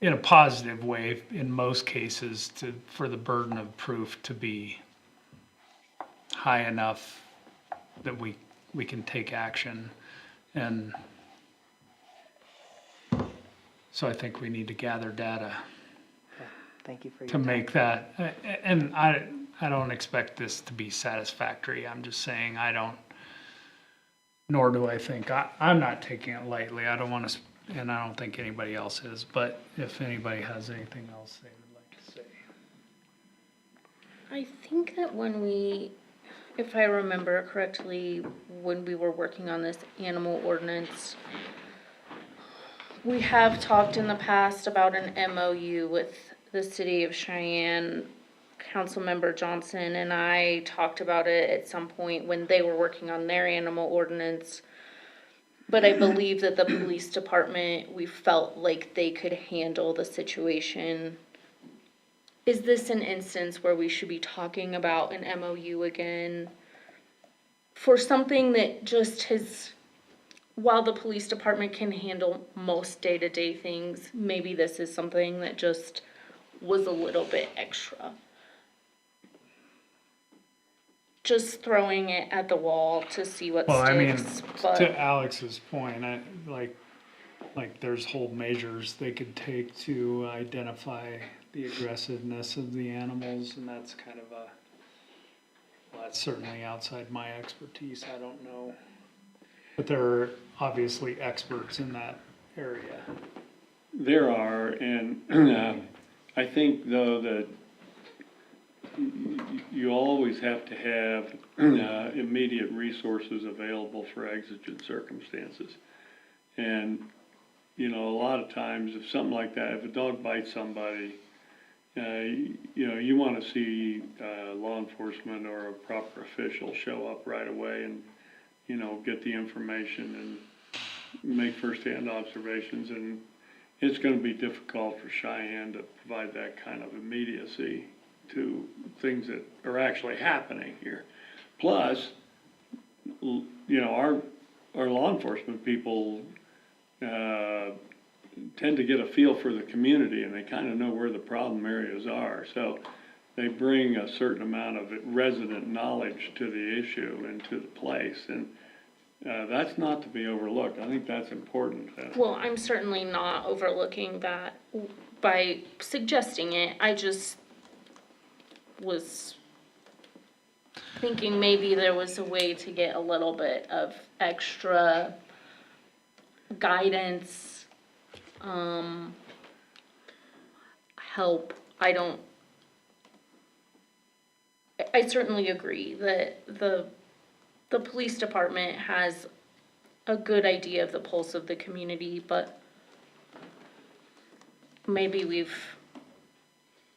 S1: in a positive way, in most cases, for the burden of proof to be high enough that we can take action. And so I think we need to gather data
S9: Yeah, thank you for your
S1: to
S9: time.
S1: make that, and I don't expect this to be satisfactory. I'm just saying nor do I think, I'm not taking it lightly. I don't want to, and I don't think anybody else is, but if anybody has anything else they would like to say.
S2: I think that if I remember correctly, when we were working on this animal ordinance, We have talked in the past about an MOU with the city of Cheyenne. Councilmember Johnson and I talked about it at some point when they were working on their animal ordinance. But I believe that the police department, we felt like they could handle the situation. Is this an instance where we should be talking about an MOU again? For something that just has, while the police department can handle most day-to-day things, maybe this is something that just was a little bit extra. Just throwing it at the wall to see what
S1: Well, I mean,
S2: sticks, but.
S1: to Alex's point, like there's whole measures they could take to identify the aggressiveness of the animals, and that's kind of well, that's certainly outside my expertise, I don't know. But there are obviously experts in that area.
S7: There are, and I think though that you always have to have immediate resources available for exigent circumstances. And, you know, a lot of times if something like that, if a dog bites somebody, you know, you want to see law enforcement or a proper official show up right away and, you know, get the information and make firsthand observations. And it's going to be difficult for Cheyenne to provide that kind of immediacy to things that are actually happening here. Plus, you know, our law enforcement people tend to get a feel for the community, and they kind of know where the problem areas are. So they bring a certain amount of resident knowledge to the issue and to the place, and that's not to be overlooked. I think that's important.
S2: Well, I'm certainly not overlooking that by suggesting it. I just was thinking maybe there was a way to get a little bit of extra guidance, help. I certainly agree that the police department has a good idea of the pulse of the community, but maybe we've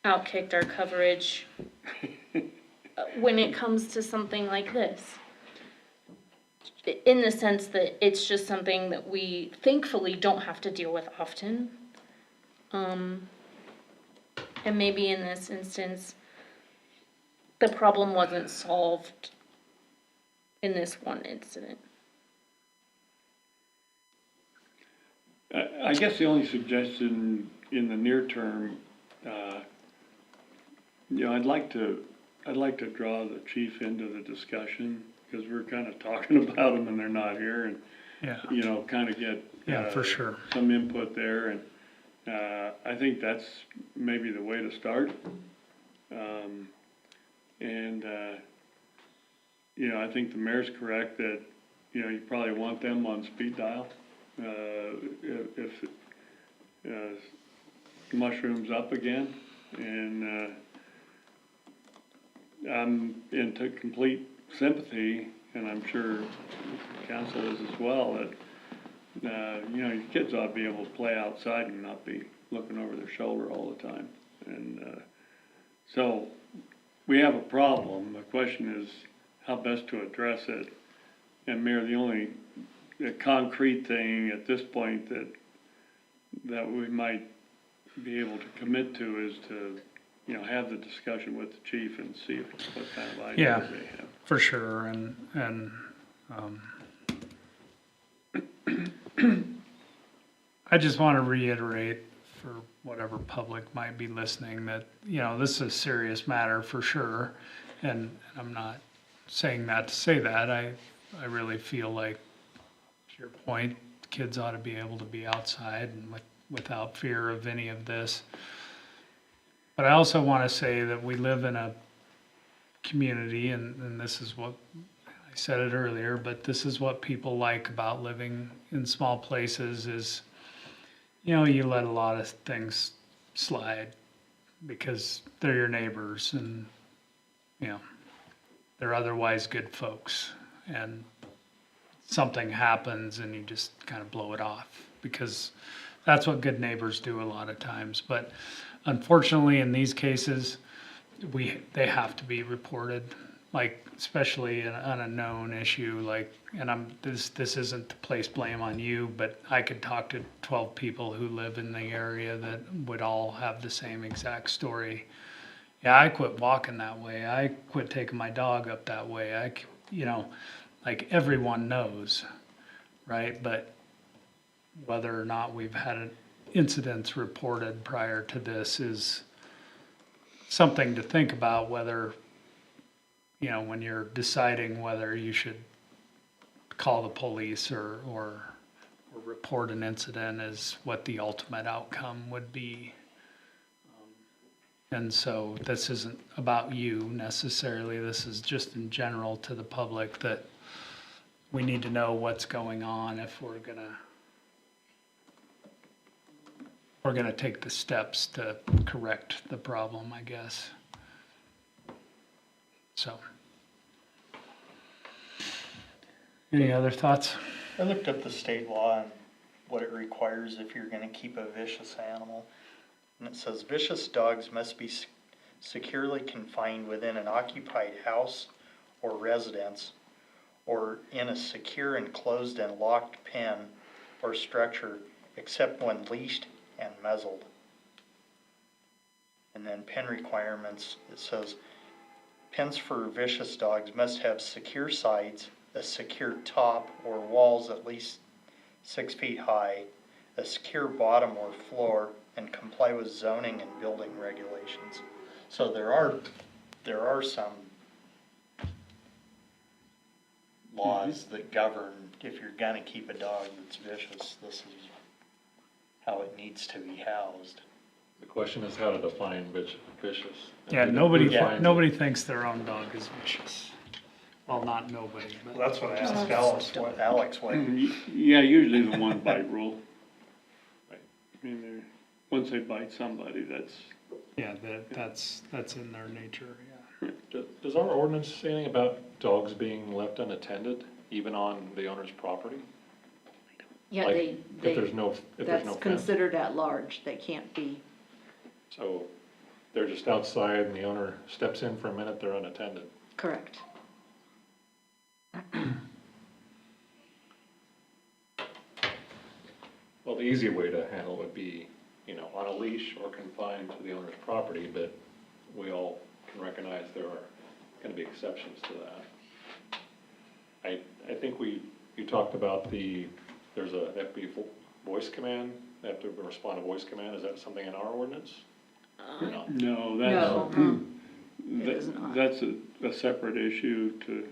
S2: outkicked our coverage when it comes to something like this. In the sense that it's just something that we thankfully don't have to deal with often. And maybe in this instance, the problem wasn't solved in this one incident.
S7: I guess the only suggestion in the near term, you know, I'd like to draw the chief into the discussion, because we're kind of talking about them and they're not here, and
S1: Yeah,
S7: you know, kind of get
S1: for sure.
S7: some input there, and I think that's maybe the way to start. You know, I think the mayor's correct that, you know, you probably want them on speed dial if mushrooms up again, and I'm into complete sympathy, and I'm sure council is as well, that you know, your kids ought to be able to play outside and not be looking over their shoulder all the time. And so we have a problem. The question is how best to address it. And Mayor, the only concrete thing at this point that we might be able to commit to is to, you know, have the discussion with the chief and see what kind of ideas they have.
S1: For sure, and I just want to reiterate for whatever public might be listening that, you know, this is a serious matter for sure, and I'm not saying that to say that. I really feel like, to your point, kids ought to be able to be outside and without fear of any of this. But I also want to say that we live in a community, and this is what, I said it earlier, but this is what people like about living in small places is, you know, you let a lot of things slide because they're your neighbors and, you know, they're otherwise good folks. And something happens and you just kind of blow it off because That's what good neighbors do a lot of times, but unfortunately, in these cases, they have to be reported, like, especially on a known issue, like, and this isn't to place blame on you, but I could talk to 12 people who live in the area that would all have the same exact story. Yeah, I quit walking that way. I quit taking my dog up that way. Like everyone knows, right? But whether or not we've had incidents reported prior to this is something to think about, whether, when you're deciding whether you should call the police or report an incident, is what the ultimate outcome would be. And so this isn't about you necessarily, this is just in general to the public, that we need to know what's going on if we're gonna take the steps to correct the problem, I guess. So. Any other thoughts?
S4: I looked up the state law and what it requires if you're gonna keep a vicious animal. And it says vicious dogs must be securely confined within an occupied house or residence, or in a secure, enclosed, and locked pen or structure, except when leashed and muzzled. And then pen requirements, it says pens for vicious dogs must have secure sides, a secure top or walls at least 6 feet high, a secure bottom or floor, and comply with zoning and building regulations. So there are some laws that govern, if you're gonna keep a dog that's vicious, this is how it needs to be housed.
S3: The question is how to define vicious.
S1: Yeah,
S3: Who
S1: nobody
S3: defines it?
S1: thinks their own dog is vicious. Well, not nobody, but.
S4: Well, that's what I asked Alex, what,
S7: Yeah, usually the one bite rule.
S3: Right.
S7: I mean, once they bite somebody, that's,
S1: Yeah, that's in their nature, yeah.
S3: Does our ordinance say anything about dogs being left unattended, even on the owner's property?
S5: Yeah,
S3: Like,
S5: they,
S3: If there's no
S5: that's
S3: fence,
S5: considered at large, they can't be,
S3: so they're just outside and the owner steps in for a minute, they're unattended.
S5: correct.
S3: Well, the easier way to handle it would be, on a leash or confined to the owner's property, but we all can recognize there are gonna be exceptions to that. I think you talked about there's a FB voice command, they have to respond to voice command, is that something in our ordinance? Or not?
S7: no,
S5: No, it
S7: that-
S5: is not.
S7: that's a separate issue to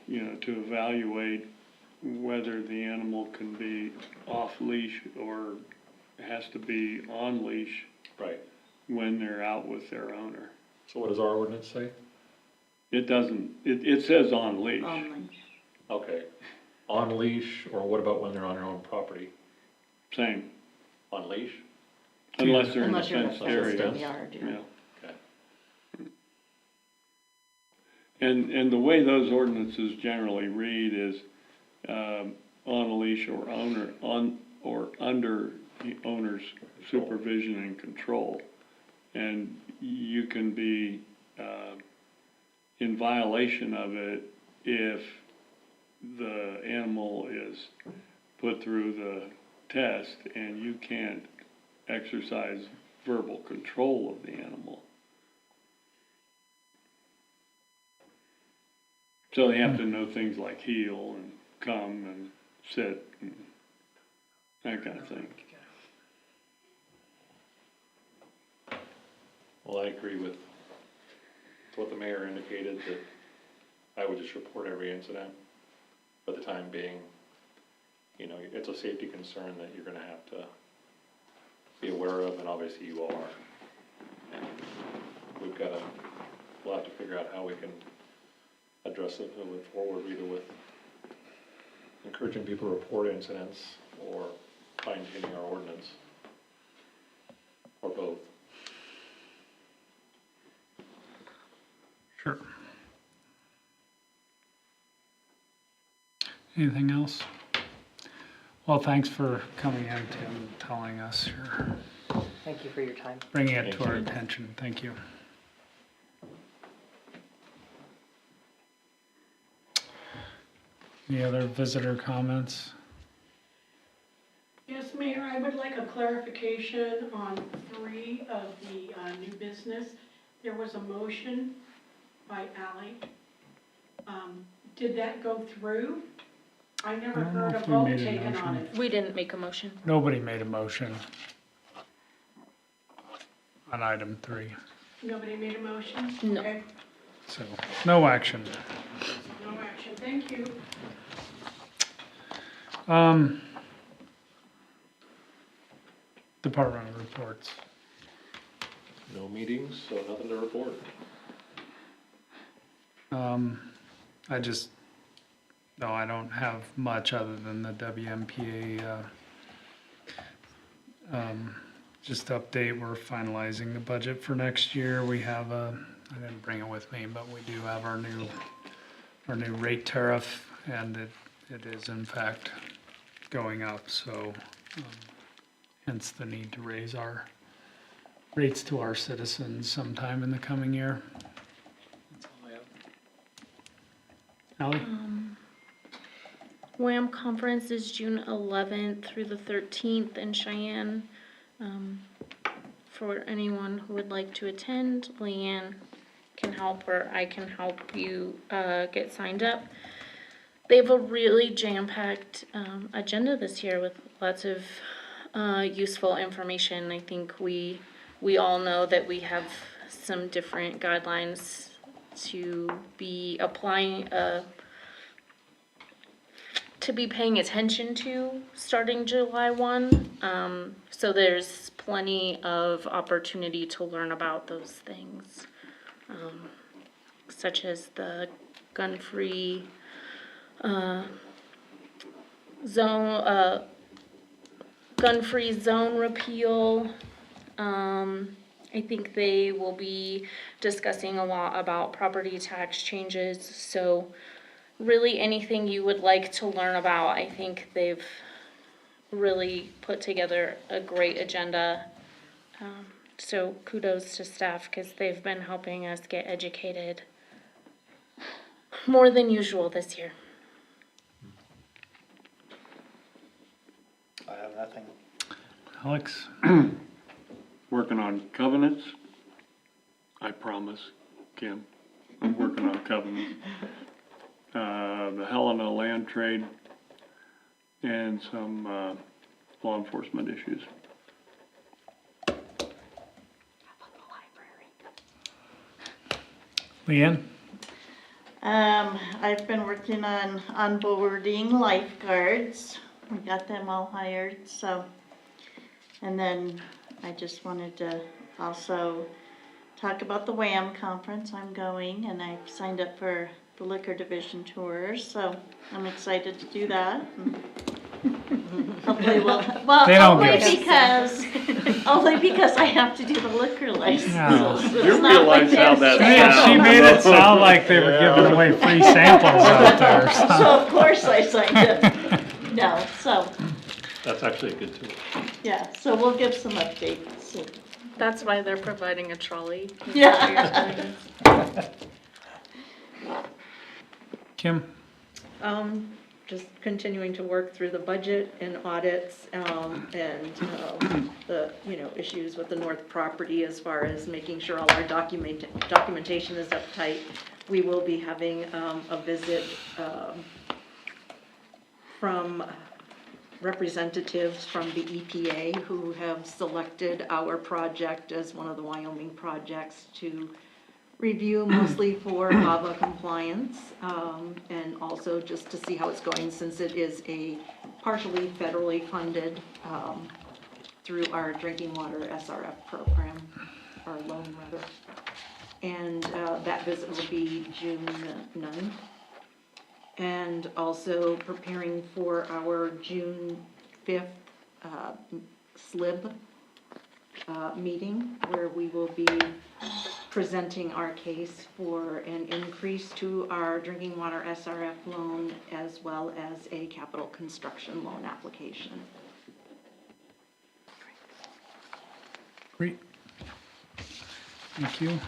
S7: evaluate whether the animal can be off leash or has to be on leash
S3: Right,
S7: when they're out with their owner.
S3: so what does our ordinance say?
S7: It doesn't, it says on leash.
S6: Only.
S3: Okay, on leash, or what about when they're on their own property?
S7: Same,
S3: On leash?
S7: unless they're in a
S5: Unless you're in a
S7: fenced
S5: fenced
S7: area.
S5: yard,
S7: Yeah.
S3: Okay.
S7: And the way those ordinances generally read is, on a leash or under the owner's supervision and control. And you can be, in violation of it if the animal is put through the test and you can't exercise verbal control of the animal. So they have to know things like heel and come and sit and that kind of thing.
S3: Well, I agree with what the mayor indicated, that I would just report every incident for the time being. It's a safety concern that you're gonna have to be aware of, and obviously you are. And we'll have to figure out how we can address it moving forward, either with encouraging people to report incidents or fine-tuning our ordinance, or both.
S1: Sure. Anything else? Well, thanks for coming in, Tim, and telling us,
S9: Thank you for your time.
S1: bringing it to our attention. Thank you. Any other visitor comments?
S10: Yes, Mayor, I would like a clarification on 3 of the new business. There was a motion by Ally. Did that go through? I never
S1: I don't know
S10: heard a
S1: if we
S10: vote
S1: made a
S10: taken on
S1: motion.
S10: it.
S2: We didn't make a motion.
S1: Nobody made a motion on item 3,
S10: Nobody made a motion?
S2: No.
S10: Okay,
S1: so no action.
S10: no action, thank you.
S1: Department reports.
S3: No meetings, so nothing to report.
S1: I don't have much other than the WMPA, just update, we're finalizing the budget for next year. We have I didn't bring it with me, but we do have our new rate tariff, and it is in fact going up, so, hence the need to raise our rates to our citizens sometime in the coming year. That's all I have. Ally?
S2: WAM conference is June 11th through the 13th in Cheyenne. For anyone who would like to attend, Leanne can help, or I can help you get signed up. They have a really jam-packed agenda this year with lots of useful information. I think we all know that we have some different guidelines to be applying, to be paying attention to starting July 1. So there's plenty of opportunity to learn about those things, such as the gun-free zone repeal. I think they will be discussing a lot about property tax changes, so really anything you would like to learn about, I think they've really put together a great agenda. So kudos to staff, because they've been helping us get educated more than usual this year.
S4: I have nothing.
S1: Alex?
S7: Working on covenants. I promise, Kim. I'm working on covenants. The Helena land trade and some, law enforcement issues.
S1: Leanne?
S6: I've been working on onboarding lifeguards. We got them all hired, so. And then I just wanted to also talk about the WAM conference. I'm going, and I've signed up for the liquor division tours, so I'm excited to do that. Hopefully we'll,
S1: They don't
S6: only
S1: give us-
S6: because I have to do the liquor license.
S1: No.
S6: So
S7: You
S6: it's not like
S7: realize how
S6: there's-
S7: that
S1: She made it sound like they were giving away free samples out there.
S6: So of course I signed up. No, so,
S3: That's actually a good tool.
S6: yeah, so we'll give some updates.
S2: That's why they're providing a trolley.
S6: Yeah.
S1: Kim?
S8: Just continuing to work through the budget and audits, and the, issues with the north property as far as making sure all our documentation is uptight. We will be having, a visit, from representatives from the EPA who have selected our project as one of the Wyoming projects to review, mostly for HAVA compliance, and also just to see how it's going, since it is a partially federally funded, through our drinking water SRF program, our loan rather. And that visit will be June 9th. And also preparing for our June 5th SLIB meeting, where we will be presenting our case for an increase to our drinking water SRF loan as well as a capital construction loan application.
S1: Great. Thank you.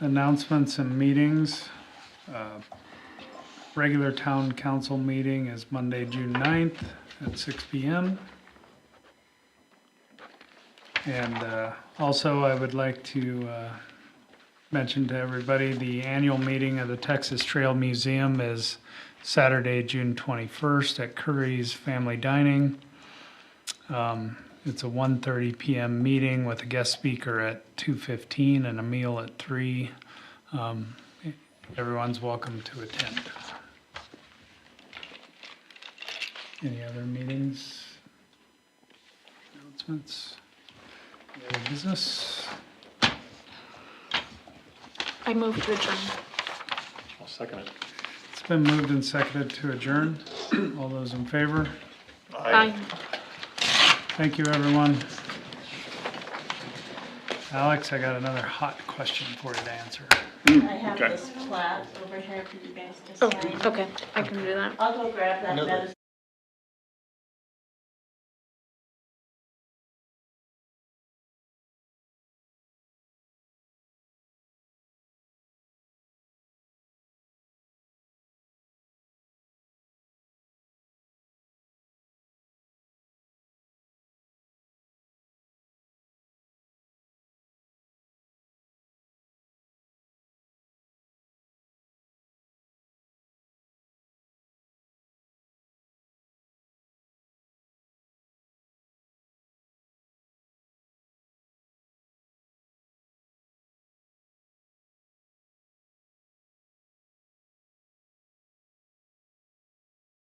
S1: Announcements and meetings. Regular town council meeting is Monday, June 9th at 6 PM. And also, I would like to mention to everybody, the annual meeting of the Texas Trail Museum is Saturday, June 21st at Curry's Family Dining. It's a 1:30 PM meeting with a guest speaker at 2:15 and a meal at 3. Everyone's welcome to attend. Any other meetings? Announcements? Any other business?
S2: I move to adjourn.
S3: I'll second it.
S1: It's been moved and seconded to adjourn. All those in favor?
S2: Aye.
S1: Thank you, everyone. Alex, I got another hot question for you to answer.
S6: I have
S7: Okay.
S6: this plat over here for you guys to
S2: Oh,
S6: sign.
S2: okay, I can do that.
S6: I'll go grab that medicine.